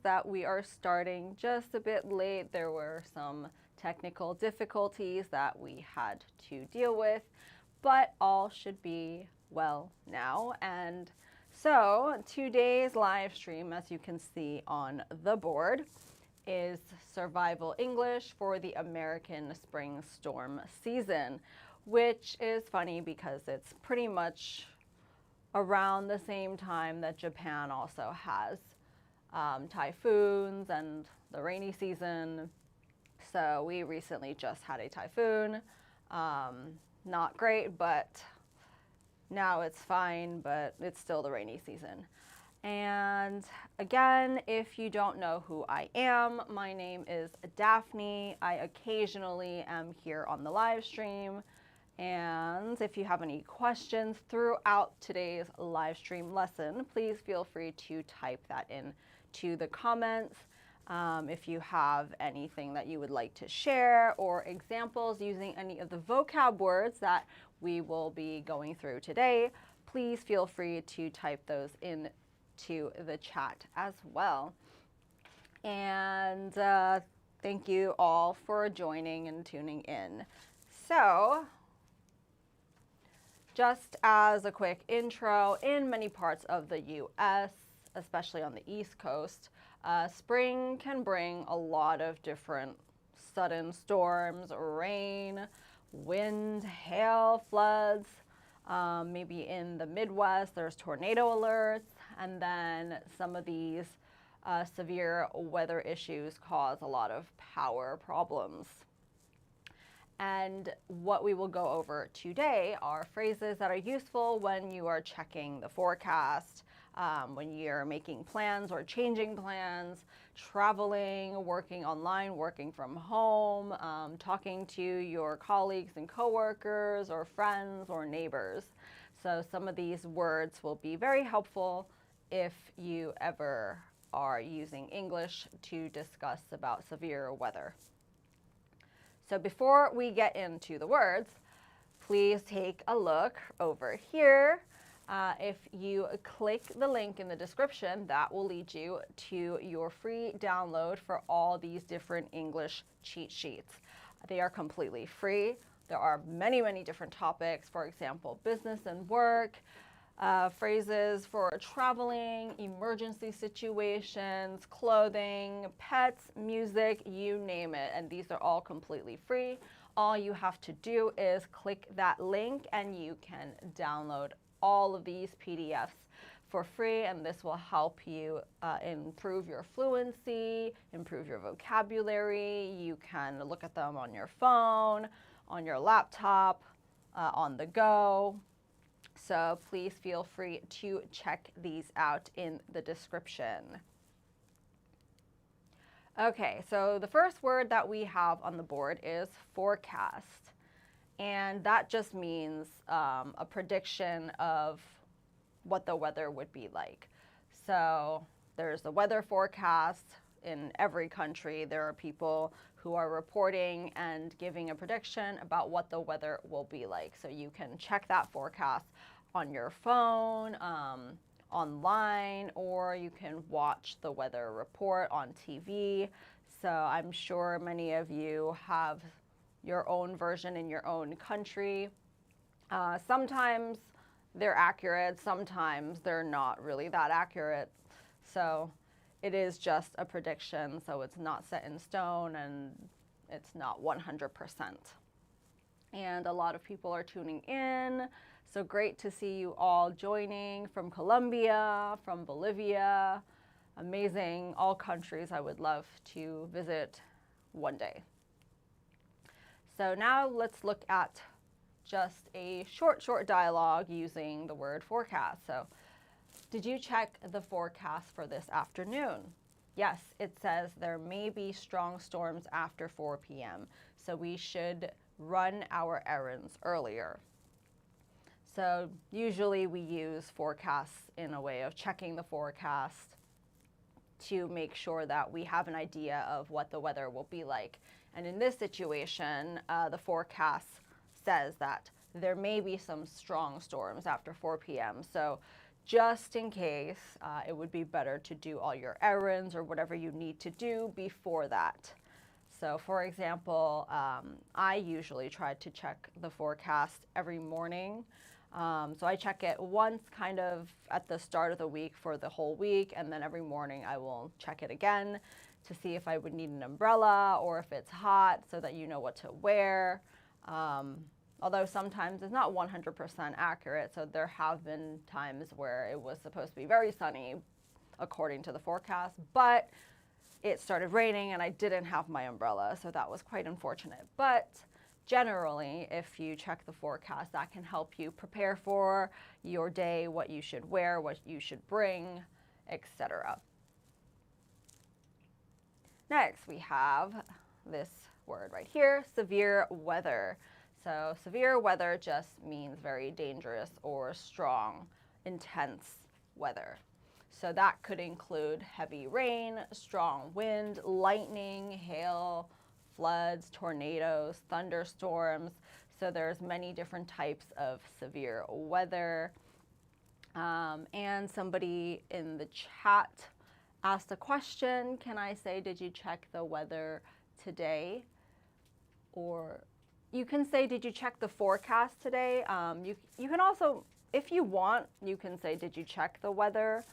that we are starting just a bit late. There were some technical difficulties that we had to deal with, but all should be well now. And so today's live stream, as you can see on the board, is Survival English for the American Spring Storm season, which is funny because it's pretty much around the same time that Japan also has typhoons and the rainy season. So we recently just had a typhoon. Not great, but now it's fine, but it's still the rainy season. And again, if you don't know who I am, my name is Daphne. I occasionally am here on the live stream. And if you have any questions throughout today's live stream lesson, please feel free to type that in to the comments. If you have anything that you would like to share or examples using any of the vocab words that we will be going through today, please feel free to type those in to the chat as well. And thank you all for joining and tuning in. So, just as a quick intro, in many parts of the US, especially on the East Coast, spring can bring a lot of different sudden storms, rain, wind, hail, floods. Maybe in the Midwest, there's tornado alerts, and then some of these severe weather issues cause a lot of power problems. And what we will go over today are phrases that are useful when you are checking the forecast, when you're making plans or changing plans, traveling, working online, working from home, talking to your colleagues and coworkers or friends or neighbors. So some of these words will be very helpful if you ever are using English to discuss about severe weather. So before we get into the words, please take a look over here. If you click the link in the description, that will lead you to your free download for all these different English cheat sheets. They are completely free. There are many, many different topics, for example, business and work, phrases for traveling, emergency situations, clothing, pets, music, you name it. And these are all completely free. All you have to do is click that link and you can download all of these PDFs for free, and this will help you improve your fluency, improve your vocabulary. You can look at them on your phone, on your laptop, on the go. So please feel free to check these out in the description. Okay, so the first word that we have on the board is forecast. And that just means a prediction of what the weather would be like. So there's the weather forecast in every country. There are people who are reporting and giving a prediction about what the weather will be like. So you can check that forecast on your phone, online, or you can watch the weather report on TV. So I'm sure many of you have your own version in your own country. Sometimes they're accurate, sometimes they're not really that accurate. So it is just a prediction, so it's not set in stone and it's not 100%. And a lot of people are tuning in, so great to see you all joining from Colombia, from Bolivia. Amazing, all countries I would love to visit one day. So now let's look at just a short dialogue using the word forecast. So, did you check the forecast for this afternoon? Yes, it says there may be strong storms after 4 p.m. So we should run our errands earlier. So usually we use forecasts in a way of checking the forecast to make sure that we have an idea of what the weather will be like. And in this situation, the forecast says that there may be some strong storms after 4 p.m. So just in case, it would be better to do all your errands or whatever you need to do before that. So for example, I usually try to check the forecast every morning. So I check it once kind of at the start of the week for the whole week, and then every morning I will check it again to see if I would need an umbrella or if it's hot so that you know what to wear. Although sometimes it's not 100% accurate, so there have been times where it was supposed to be very sunny according to the forecast, but it started raining and I didn't have my umbrella, so that was quite unfortunate. But generally, if you check the forecast, that can help you prepare for your day, what you should wear, what you should bring, etc. Next, we have this word right here, severe weather. So severe weather just means very dangerous or strong, intense weather. So that could include heavy rain, strong wind, lightning, hail, floods, tornadoes, thunderstorms. So there's many different types of severe weather. And somebody in the chat asked a question. Can I say, did you check the weather today? Or you can say, did you check the forecast today? You can also, if you want, you can say, did you check the weather?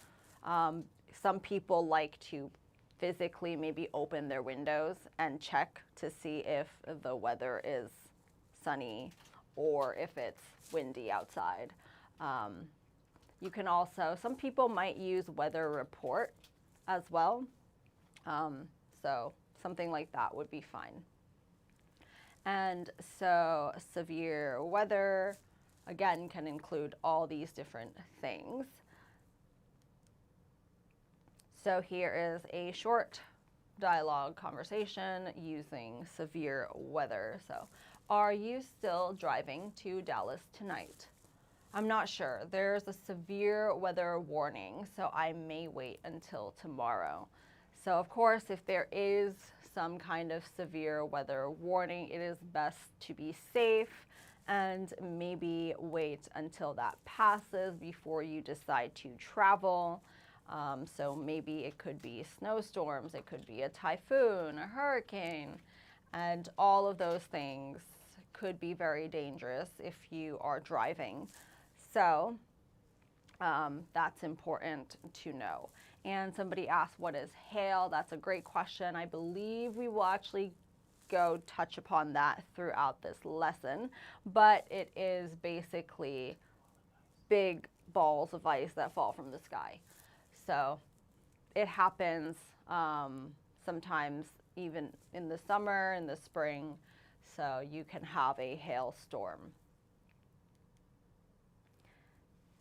Some people like to physically maybe open their windows and check to see if the weather is sunny or if it's windy outside. You can also, some people might use weather report as well. So something like that would be fine. And so severe weather, again, can include all these different things. So here is a short dialogue conversation using severe weather. So, are you still driving to Dallas tonight? I'm not sure. There's a severe weather warning, so I may wait until tomorrow. So of course, if there is some kind of severe weather warning, it is best to be safe and maybe wait until that passes before you decide to travel. So maybe it could be snowstorms, it could be a typhoon, a hurricane, and all of those things could be very dangerous if you are driving. So that's important to know. And somebody asked, what is hail? That's a great question. I believe we will actually go touch upon that throughout this lesson, but it is basically big balls of ice that fall from the sky. So it happens sometimes even in the summer, in the spring, so you can have a hailstorm.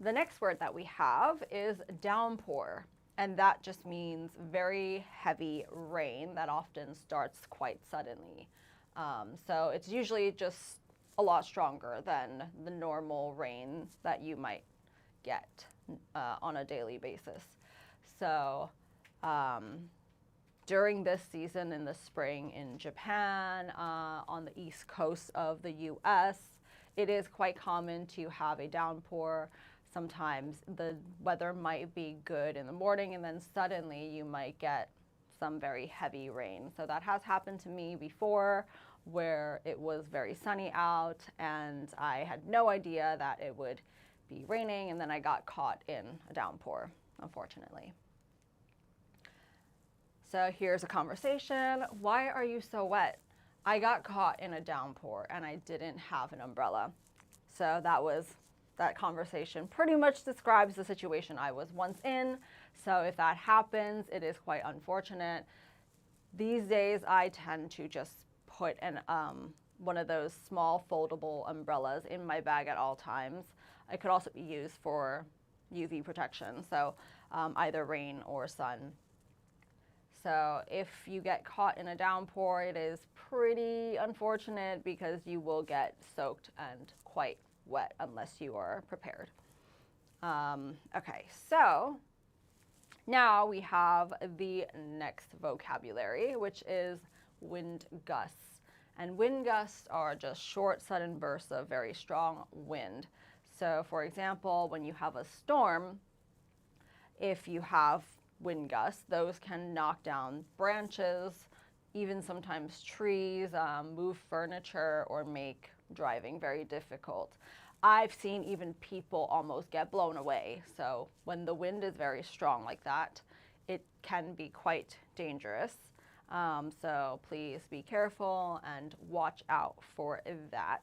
The next word that we have is downpour, and that just means very heavy rain that often starts quite suddenly. So it's usually just a lot stronger than the normal rain that you might get on a daily basis. So during this season in the spring in Japan, on the east coast of the US, it is quite common to have a downpour. Sometimes the weather might be good in the morning and then suddenly you might get some very heavy rain. So that has happened to me before, where it was very sunny out and I had no idea that it would be raining, and then I got caught in a downpour, unfortunately. So here's a conversation. Why are you so wet? I got caught in a downpour and I didn't have an umbrella. So that conversation pretty much describes the situation I was once in. So if that happens, it is quite unfortunate. These days, I tend to just put one of those small foldable umbrellas in my bag at all times. It could also be used for UV protection, so either rain or sun. So if you get caught in a downpour, it is pretty unfortunate because you will get soaked and quite wet unless you are prepared. Okay, so now we have the next vocabulary, which is wind gusts. And wind gusts are just short, sudden bursts of very strong wind. So for example, when you have a storm, if you have wind gusts, those can knock down branches, even sometimes trees, move furniture, or make driving very difficult. I've seen even people almost get blown away. So when the wind is very strong like that, it can be quite dangerous. So please be careful and watch out for that.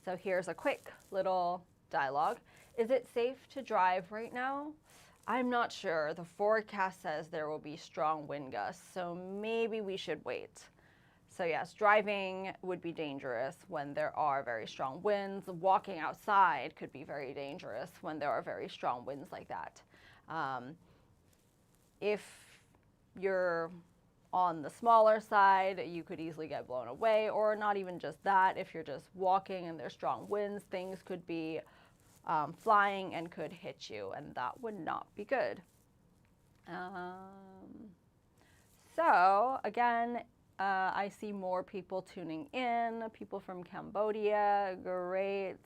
So here's a quick little dialogue. Is it safe to drive right now? I'm not sure. The forecast says there will be strong wind gusts, so maybe we should wait. So yes, driving would be dangerous when there are very strong winds. Walking outside could be very dangerous when there are very strong winds like that. If you're on the smaller side, you could easily get blown away, or not even just that. If you're just walking and there's strong winds, things could be flying and could hit you, and that would not be good. So again, I see more people tuning in, people from Cambodia, great.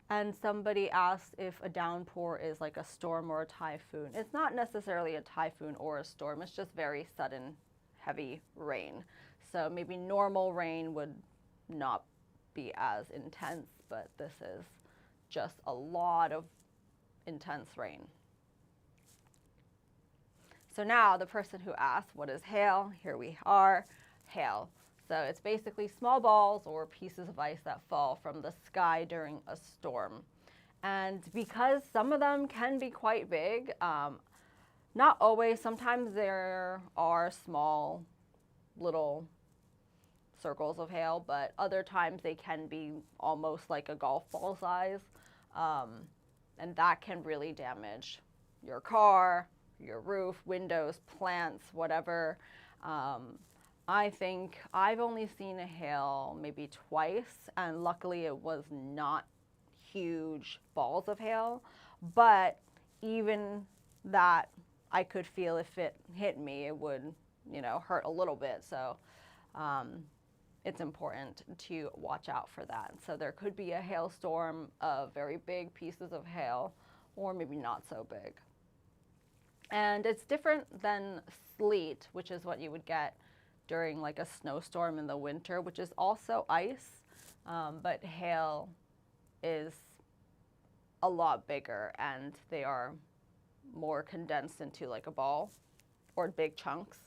And somebody asked if a downpour is like a storm or a typhoon. It's not necessarily a typhoon or a storm, it's just very sudden, heavy rain. So maybe normal rain would not be as intense, but this is just a lot of intense rain. So now the person who asked, what is hail? Here we are, hail. So it's basically small balls or pieces of ice that fall from the sky during a storm. And because some of them can be quite big, not always, sometimes there are small little circles of hail, but other times they can be almost like a golf ball size. And that can really damage your car, your roof, windows, plants, whatever. I think I've only seen a hail maybe twice, and luckily it was not huge balls of hail, but even that I could feel if it hit me, it would, hurt a little bit. So it's important to watch out for that. So there could be a hailstorm of very big pieces of hail, or maybe not so big. And it's different than sleet, which is what you would get during like a snowstorm in the winter, which is also ice, but hail is a lot bigger and they are more condensed into like a ball or big chunks.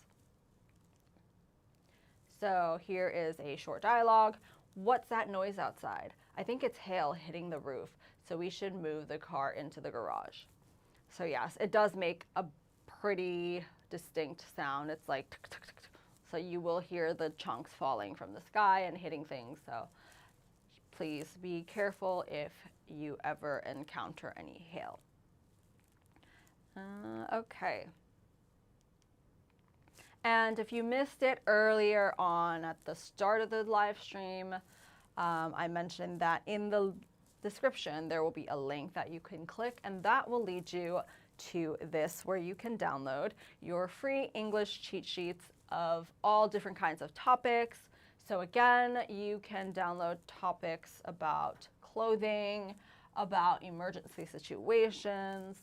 So here is a short dialogue. What's that noise outside? I think it's hail hitting the roof, so we should move the car into the garage. So yes, it does make a pretty distinct sound. It's like tuk, tuk, tuk, tuk. So you will hear the chunks falling from the sky and hitting things. So please be careful if you ever encounter any hail. Okay. And if you missed it earlier on at the start of the live stream, I mentioned that in the description there will be a link that you can click, and that will lead you to this where you can download your free English cheat sheets of all different kinds of topics. So again, you can download topics about clothing, about emergency situations,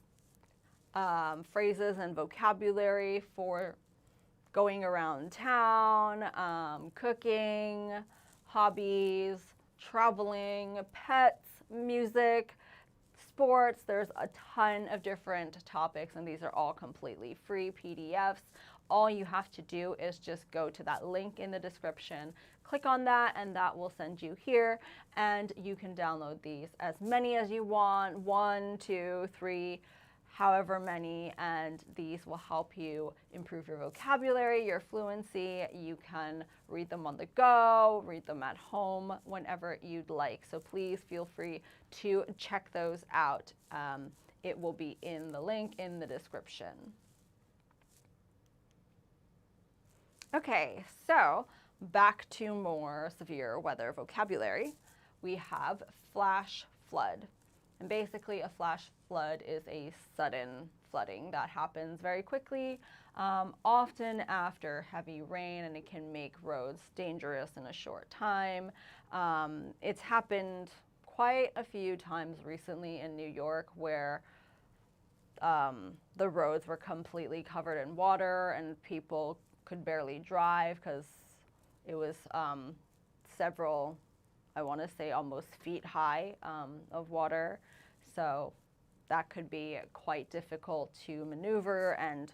phrases and vocabulary for going around town, cooking, hobbies, traveling, pets, music, sports. There's a ton of different topics, and these are all completely free PDFs. All you have to do is just go to that link in the description, click on that, and that will send you here, and you can download these as many as you want, 1, 2, 3, however many, and these will help you improve your vocabulary, your fluency. You can read them on the go, read them at home, whenever you'd like. So please feel free to check those out. It will be in the link in the description. Okay, so back to more severe weather vocabulary. We have flash flood. And basically a flash flood is a sudden flooding that happens very quickly, often after heavy rain, and it can make roads dangerous in a short time. It's happened quite a few times recently in New York where the roads were completely covered in water and people could barely drive because it was several, I want to say almost feet high of water. So that could be quite difficult to maneuver and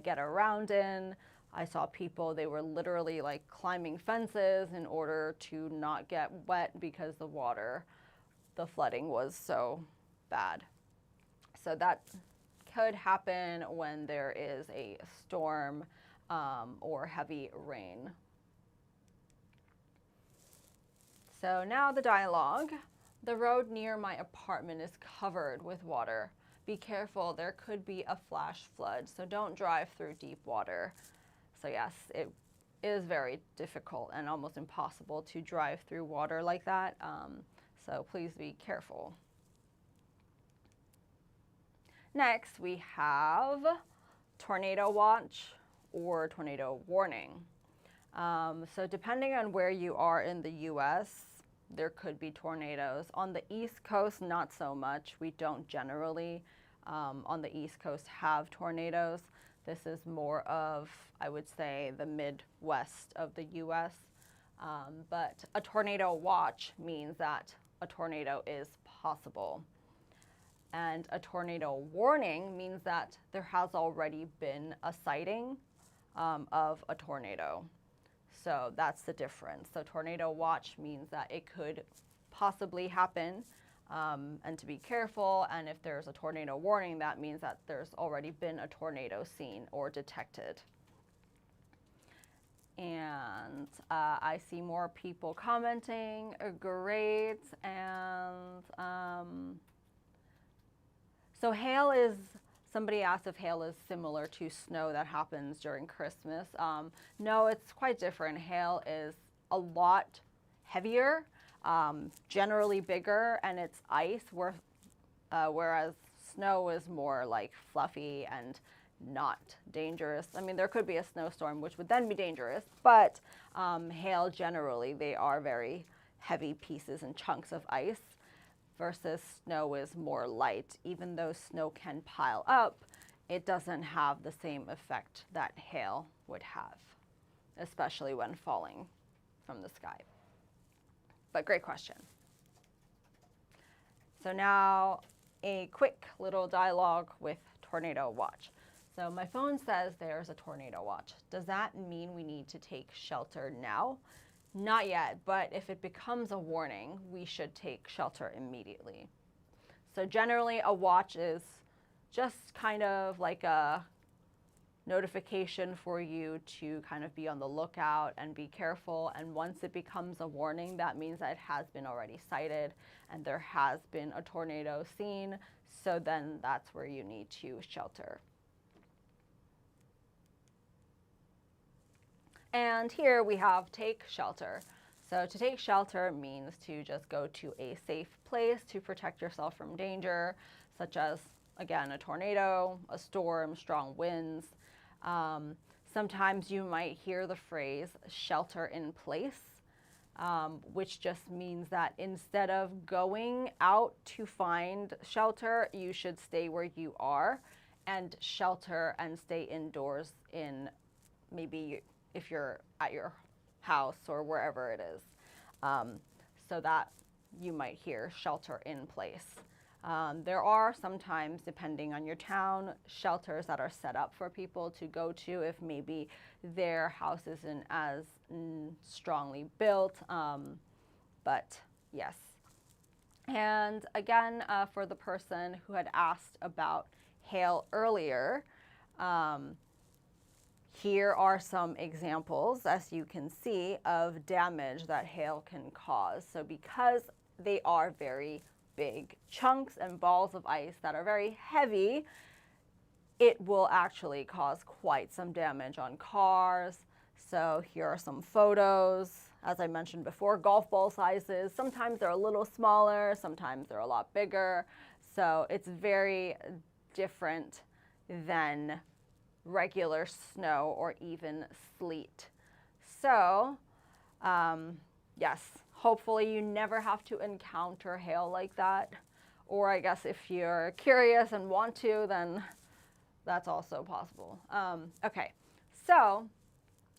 get around in. I saw people, they were literally like climbing fences in order to not get wet because the flooding was so bad. So that could happen when there is a storm or heavy rain. So now the dialogue. The road near my apartment is covered with water. Be careful, there could be a flash flood, so don't drive through deep water. So yes, it is very difficult and almost impossible to drive through water like that. So please be careful. Next, we have tornado watch or tornado warning. So depending on where you are in the US, there could be tornadoes. On the East Coast, not so much. We don't generally, on the East Coast, have tornadoes. This is more of, I would say, the Midwest of the US. But a tornado watch means that a tornado is possible. And a tornado warning means that there has already been a sighting of a tornado. So that's the difference. So tornado watch means that it could possibly happen and to be careful. And if there's a tornado warning, that means that there's already been a tornado seen or detected. And I see more people commenting. Great. And so hail is, somebody asked if hail is similar to snow that happens during Christmas. No, it's quite different. Hail is a lot heavier, generally bigger, and it's ice, whereas snow is more like fluffy and not dangerous. I mean, there could be a snowstorm, which would then be dangerous, but hail generally, they are very heavy pieces and chunks of ice. Versus snow is more light. Even though snow can pile up, it doesn't have the same effect that hail would have, especially when falling from the sky. But great question. So now a quick little dialogue with tornado watch. So my phone says there's a tornado watch. Does that mean we need to take shelter now? Not yet, but if it becomes a warning, we should take shelter immediately. So generally, a watch is just kind of like a notification for you to kind of be on the lookout and be careful. And once it becomes a warning, that means that it has been already sighted and there has been a tornado seen. So then that's where you need to shelter. And here we have take shelter. So to take shelter means to just go to a safe place to protect yourself from danger, such as, again, a tornado, a storm, strong winds. Sometimes you might hear the phrase shelter in place, which just means that instead of going out to find shelter, you should stay where you are and shelter and stay indoors in maybe if you're at your house or wherever it is, so that you might hear shelter in place. There are sometimes, depending on your town, shelters that are set up for people to go to if maybe their house isn't as strongly built, but yes. And again, for the person who had asked about hail earlier, here are some examples, as you can see, of damage that hail can cause. So because they are very big chunks and balls of ice that are very heavy, it will actually cause quite some damage on cars. So here are some photos. As I mentioned before, golf ball sizes. Sometimes they're a little smaller, sometimes they're a lot bigger. So it's very different than regular snow or even sleet. So yes, Hopefully you never have to encounter hail like that. Or I guess if you're curious and want to, then that's also possible. Okay, so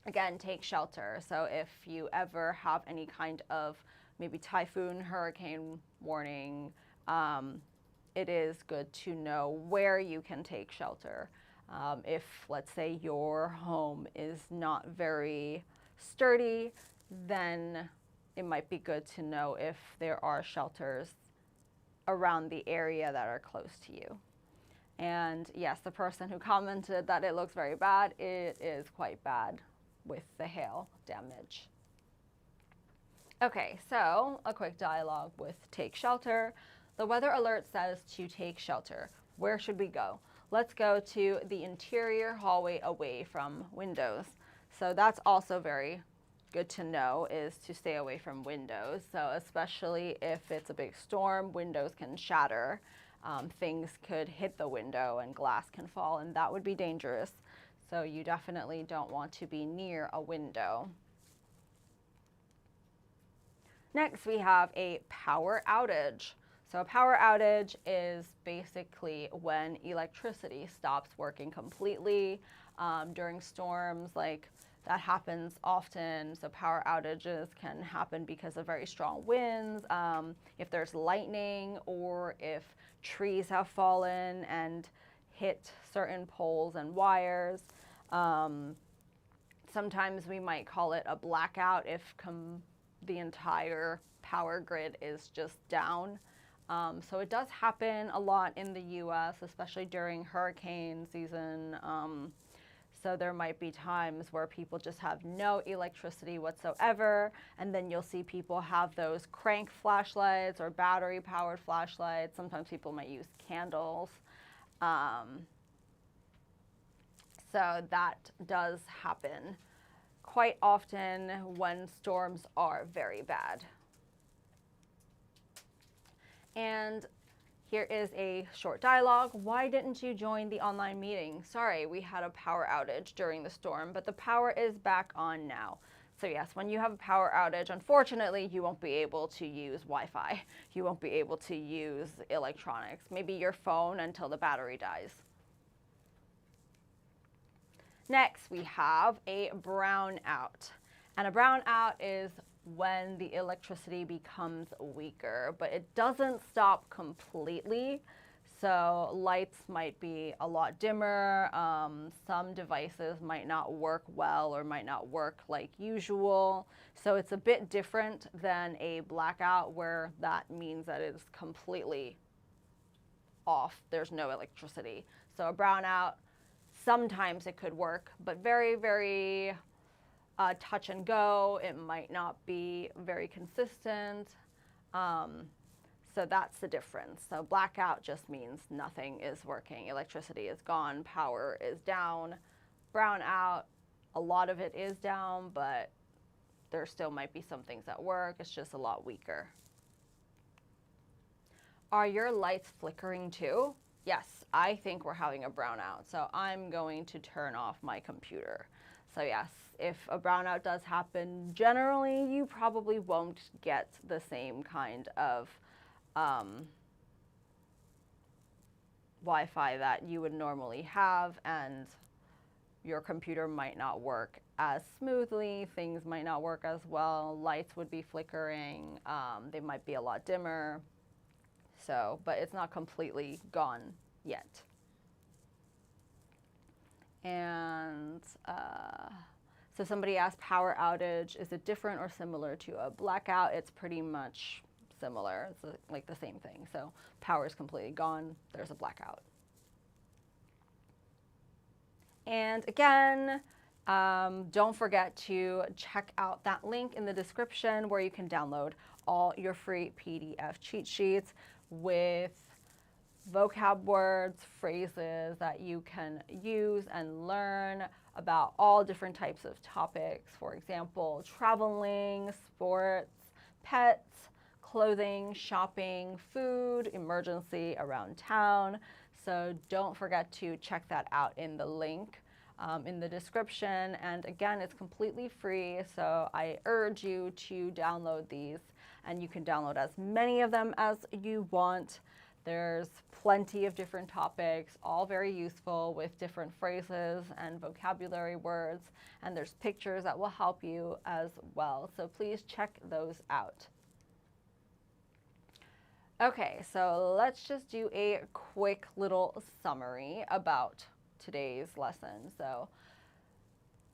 again, take shelter. So if you ever have any kind of maybe typhoon, hurricane warning, it is good to know where you can take shelter. If, let's say, your home is not very sturdy, then it might be good to know if there are shelters around the area that are close to you. And yes, the person who commented that it looks very bad, it is quite bad with the hail damage. Okay, so a quick dialogue with take shelter. The weather alert says to take shelter. Where should we go? Let's go to the interior hallway away from windows. So that's also very good to know, is to stay away from windows. So especially if it's a big storm, windows can shatter. Things could hit the window and glass can fall, and that would be dangerous. So you definitely don't want to be near a window. Next, we have a power outage. So a power outage is basically when electricity stops working completely during storms. Like, that happens often. So power outages can happen because of very strong winds, if there's lightning, or if trees have fallen and hit certain poles and wires. Sometimes we might call it a blackout if the entire power grid is just down. So it does happen a lot in the US, especially during hurricane season. So there might be times where people just have no electricity whatsoever, and then you'll see people have those crank flashlights or battery powered flashlights. Sometimes people might use candles. So that does happen quite often when storms are very bad. And here is a short dialogue. Why didn't you join the online meeting? Sorry, we had a power outage during the storm, but the power is back on now. So yes, when you have a power outage, unfortunately, you won't be able to use Wi-Fi. You won't be able to use electronics, maybe your phone until the battery dies. Next, we have a brownout. And a brownout is when the electricity becomes weaker, but it doesn't stop completely. So lights might be a lot dimmer. Some devices might not work well or might not work like usual. So it's a bit different than a blackout, where that means that it's completely off. There's no electricity. So a brownout, sometimes it could work, but very, very touch and go. It might not be very consistent. So that's the difference. So blackout just means nothing is working. Electricity is gone, power is down. Brownout, a lot of it is down, but there still might be some things that work. It's just a lot weaker. Are your lights flickering too? Yes, I think we're having a brownout. So I'm going to turn off my computer. So yes, if a brownout does happen, generally you probably won't get the same kind of Wi-Fi that you would normally have, and your computer might not work as smoothly, things might not work as well, lights would be flickering, they might be a lot dimmer. So, but it's not completely gone yet. And so somebody asked, power outage, is it different or similar to a blackout? It's pretty much similar. It's like the same thing. So power is completely gone, there's a blackout. And again, don't forget to check out that link in the description where you can download all your free PDF cheat sheets with vocab words, phrases that you can use and learn about all different types of topics. For example, traveling, sports, pets, clothing, shopping, food, emergency around town. So don't forget to check that out in the link in the description. And again, it's completely free, so I urge you to download these and you can download as many of them as you want. There's plenty of different topics, all very useful with different phrases and vocabulary words, and there's pictures that will help you as well. So please check those out. Okay, so let's just do a quick little summary about today's lesson. So,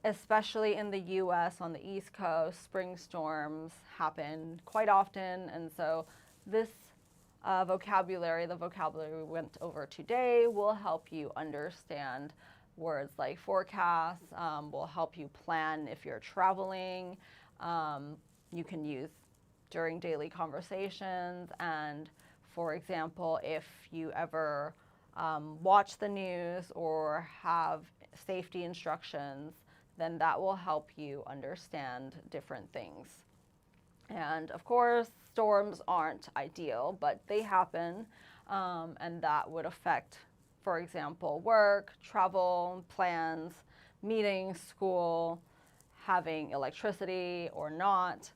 especially in the US on the East Coast, spring storms happen quite often, and so this the vocabulary we went over today will help you understand words like forecast, will help you plan if you're traveling. You can use during daily conversations, and for example, if you ever watch the news or have safety instructions, then that will help you understand different things. And of course, storms aren't ideal, but they happen, and that would affect, for example, work, travel, plans, meetings, school, having electricity or not.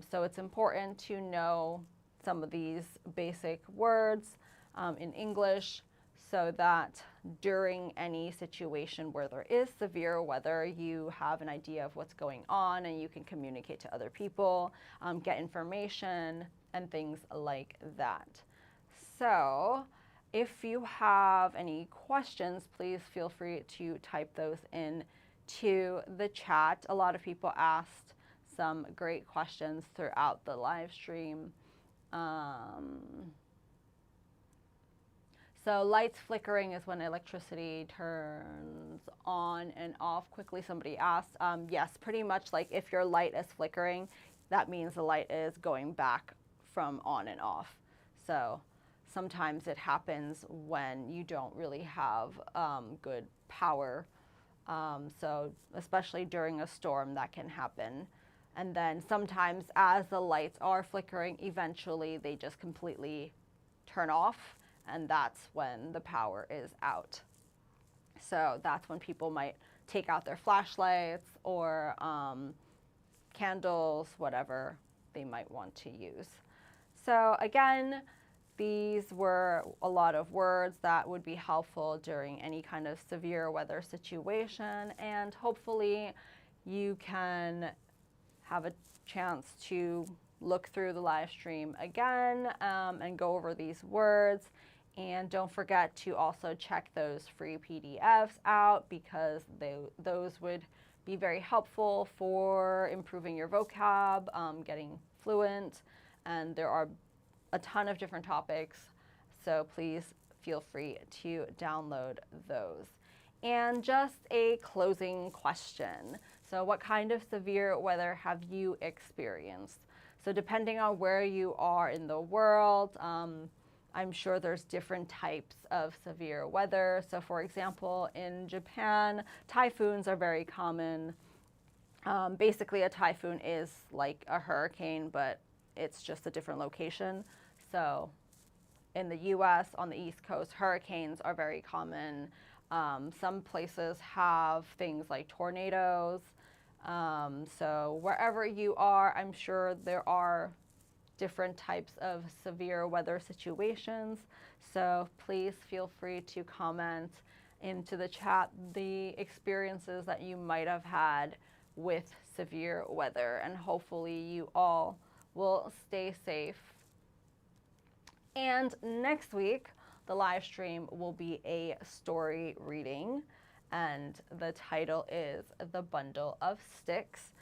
So it's important to know some of these basic words in English so that during any situation where there is severe weather, you have an idea of what's going on and you can communicate to other people, get information, and things like that. So if you have any questions, please feel free to type those in to the chat. A lot of people asked some great questions throughout the live stream. So lights flickering is when electricity turns on and off quickly, somebody asked. Yes, pretty much like if your light is flickering, that means the light is going back from on and off. So sometimes it happens when you don't really have good power. So especially during a storm, that can happen. And then sometimes as the lights are flickering, eventually they just completely turn off, and that's when the power is out. So that's when people might take out their flashlights or candles, whatever they might want to use. So again, these were a lot of words that would be helpful during any kind of severe weather situation, and hopefully you can have a chance to look through the live stream again and go over these words. And don't forget to also check those free PDFs out, because those would be very helpful for improving your vocab, getting fluent, and there are a ton of different topics, so please feel free to download those. And just a closing question. So what kind of severe weather have you experienced? So depending on where you are in the world, I'm sure there's different types of severe weather. So for example, in Japan, typhoons are very common. Basically, a typhoon is like a hurricane, but it's just a different location. So in the US, on the East Coast, hurricanes are very common. Some places have things like tornadoes. So wherever you are, I'm sure there are different types of severe weather situations. So please feel free to comment into the chat the experiences that you might have had with severe weather, and hopefully you all will stay safe. And next week, the live stream will be a story reading, and the title is The Bundle of Sticks.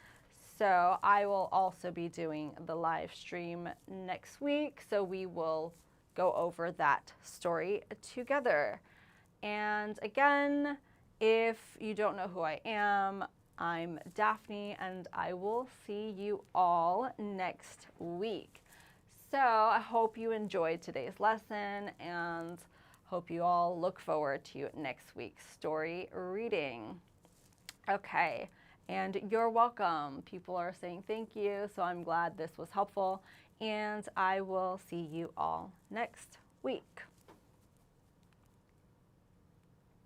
So I will also be doing the live stream next week, so we will go over that story together. And again, if you don't know who I am, I'm Daphne, and I will see you all next week. So I hope you enjoyed today's lesson, and hope you all look forward to next week's story reading. Okay. And you're welcome. People are saying thank you, so I'm glad this was helpful. And I will see you all next week.